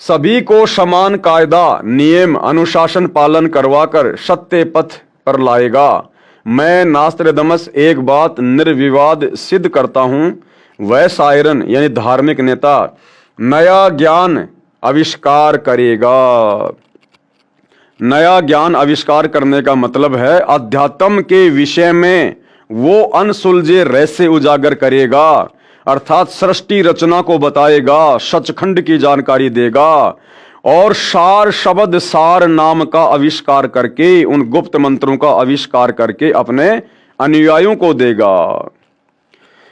सभी को समान कायदा नियम अनुशासन पालन करवाकर सत्य पथ पर लाएगा। मैं नास्त्रदमस एक बात निर्विवाद सिद्ध करता हूं, वह सायरन यानी धार्मिक नेता नया ज्ञान आविष्कार करेगा। नया ज्ञान आविष्कार करने का मतलब है अध्यात्म के विषय में वो अनसुलझे रहस्य उजागर करेगा, अर्थात सृष्टि रचना को बताएगा, सचखंड की जानकारी देगा और सार शब्द सार नाम का आविष्कार करके, उन गुप्त मंत्रों का आविष्कार करके अपने अनुयायियों को देगा।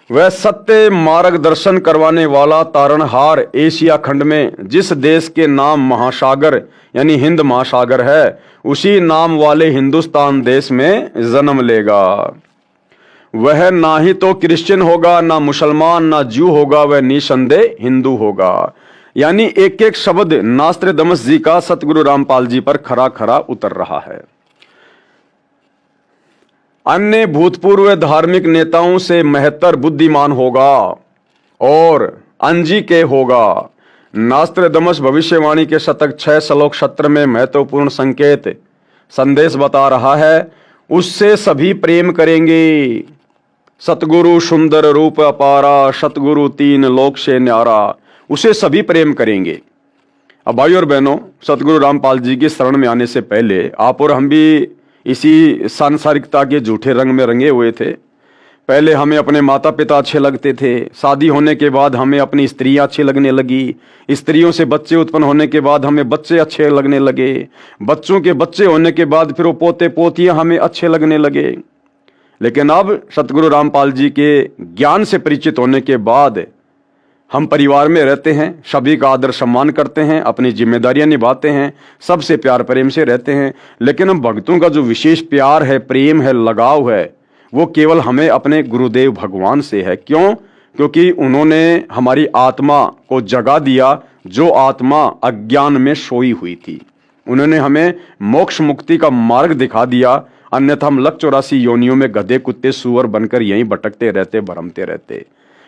वह सत्य मार्गदर्शन करवाने वाला तारणहार एशिया खंड में जिस देश के नाम महासागर यानी हिंद महासागर है, उसी नाम वाले हिंदुस्तान देश में जन्म लेगा। वह ना ही तो क्रिश्चियन होगा, ना मुसलमान, ना ज्यू होगा, वह निसंदेह हिंदू होगा। यानी एक एक शब्द नास्त्रदमस जी का सतगुरु रामपाल जी पर खरा खरा उतर रहा है। अन्य भूतपूर्व धार्मिक नेताओं से महत्तर बुद्धिमान होगा और अंजी के होगा। नास्त्रदमस भविष्यवाणी के शतक 6 श्लोक 17 में महत्वपूर्ण संकेत संदेश बता रहा है। उससे सभी प्रेम करेंगे। सतगुरु सुंदर रूप अपारा, सतगुरु तीन लोक से न्यारा, उसे सभी प्रेम करेंगे। अब भाई और बहनों, सतगुरु रामपाल जी की शरण में आने से पहले आप और हम भी इसी सांसारिकता के झूठे रंग में रंगे हुए थे। पहले हमें अपने माता पिता अच्छे लगते थे, शादी होने के बाद हमें अपनी स्त्रियां अच्छी लगने लगी, स्त्रियों से बच्चे उत्पन्न होने के बाद हमें बच्चे अच्छे लगने लगे, बच्चों के बच्चे होने के बाद फिर वो पोते पोतियां हमें अच्छे लगने लगे। लेकिन अब सतगुरु रामपाल जी के ज्ञान से परिचित होने के बाद हम परिवार में रहते हैं, सभी का आदर सम्मान करते हैं, अपनी जिम्मेदारियां निभाते हैं, सबसे प्यार प्रेम से रहते हैं। लेकिन हम भक्तों का जो विशेष प्यार है, प्रेम है, लगाव है, वो केवल हमें अपने गुरुदेव भगवान से है। क्यों? क्योंकि उन्होंने हमारी आत्मा को जगा दिया, जो आत्मा अज्ञान में सोई हुई थी। उन्होंने हमें मोक्ष मुक्ति का मार्ग दिखा दिया, अन्यथा हम लख 84 योनियों में गधे कुत्ते सूअर बनकर यहीं भटकते रहते, भरमते रहते।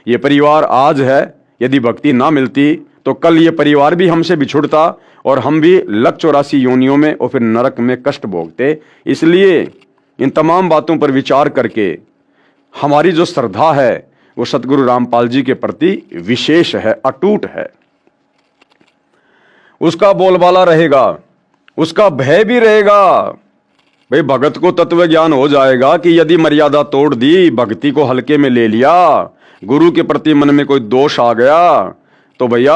ये परिवार आज है, यदि भक्ति ना मिलती तो कल ये परिवार भी हमसे बिछुड़ता और हम भी लख 84 योनियों में और फिर नरक में कष्ट भोगते। इसलिए इन तमाम बातों पर विचार करके हमारी जो श्रद्धा है वो सतगुरु रामपाल जी के प्रति विशेष है, अटूट है। उसका बोलबाला रहेगा, उसका भय भी रहेगा। भाई भगत को तत्व ज्ञान हो जाएगा कि यदि मर्यादा तोड़ दी, भक्ति को हल्के में ले लिया, गुरु के प्रति मन में कोई दोष आ गया तो भैया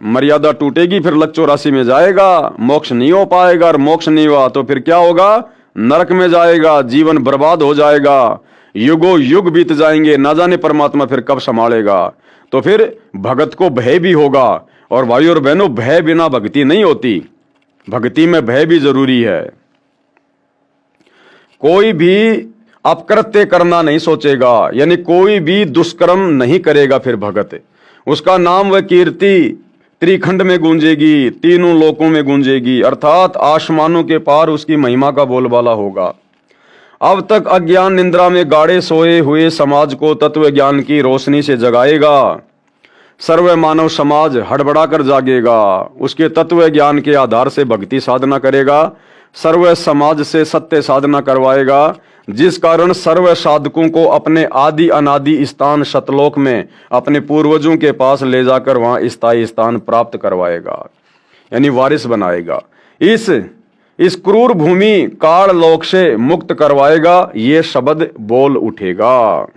मर्यादा टूटेगी, फिर लख 84 में जाएगा, मोक्ष नहीं हो पाएगा। और मोक्ष नहीं हुआ तो फिर क्या होगा? नरक में जाएगा, जीवन बर्बाद हो जाएगा, युगों युग बीत जाएंगे, ना जाने परमात्मा फिर कब संभालेगा। तो फिर भगत को भय भी होगा। और भाई और बहनों, भय बिना भक्ति नहीं होती, भक्ति में भय भी जरूरी है। कोई भी अपकृत्य करना नहीं सोचेगा, यानी कोई भी दुष्कर्म नहीं करेगा, फिर भगत उसका नाम व कीर्ति त्रिखंड में गूंजेगी, तीनों लोकों में गूंजेगी, अर्थात आसमानों के पार उसकी महिमा का बोलबाला होगा। अब तक अज्ञान निंद्रा में गाड़े सोए हुए समाज को तत्व ज्ञान की रोशनी से जगाएगा। सर्व मानव समाज हड़बड़ाकर जागेगा, उसके तत्व ज्ञान के आधार से भक्ति साधना करेगा, सर्व समाज से सत्य साधना करवाएगा, जिस कारण सर्व साधकों को अपने आदि अनादि स्थान सतलोक में अपने पूर्वजों के पास ले जाकर वहां स्थायी स्थान प्राप्त करवाएगा, यानी वारिस बनाएगा। इस क्रूर भूमि काल लोक से मुक्त करवाएगा, ये शब्द बोल उठेगा।